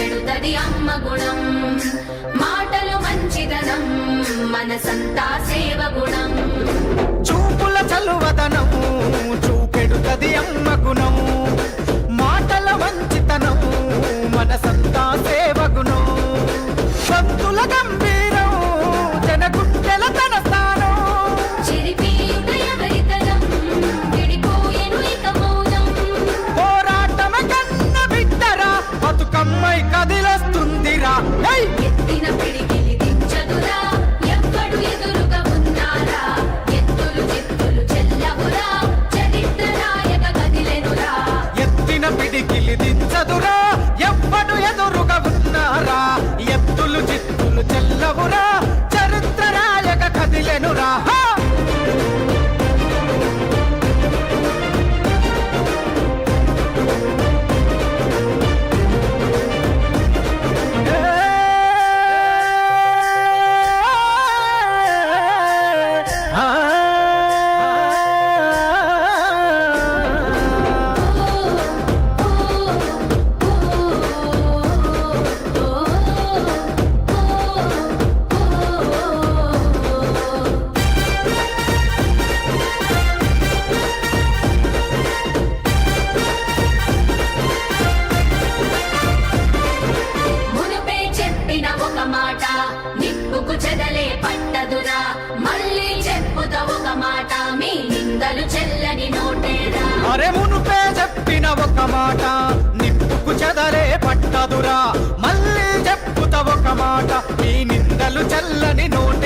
చూపెడుతది అమ్మ గుణం మాటలు మంచిదనం మనసంతా సేవ గుణం చూపుల చలువదనం చూపెడుతది అమ్మ గుణం మాటల మంచితనం మనసంతా సేవ గుణం భక్తుల గంభీరం జనగుండెల తన స్థానం చిరిపి ఎవరితనం విడిపోయెను ఇక మౌనం పోరాటమ కన్న బిడ్డరా బతుకమ్మై కదిలొస్తుందిరా ఎత్తిన పిడికిలి దించదురా ఎవ్వడు ఎదురుగా ఉన్నారా ఎత్తులు చిత్తులు చెల్లవురా చరిత్ర నాయక కదిలెనురా ఎత్తిన పిడికిలి దించదురా ఎవ్వడు ఎదురుగా ఉన్నారా ఎత్తులు చిత్తులు చెల్లవురా చరిత్ర రాయక కదిలెనురా మునుపే చెప్పిన ఒక మాట నిప్పుకు చెదలే పట్టదురా మళ్ళీ చెప్పుత ఒక మాట మీ నిందలు చెల్లని నోటేరా అరే మునుపే చెప్పిన ఒక మాట నిప్పుకు చెదలే పట్టదురా మళ్ళీ చెప్పుత ఒక మాట ఈ నిందలు చల్లని నోట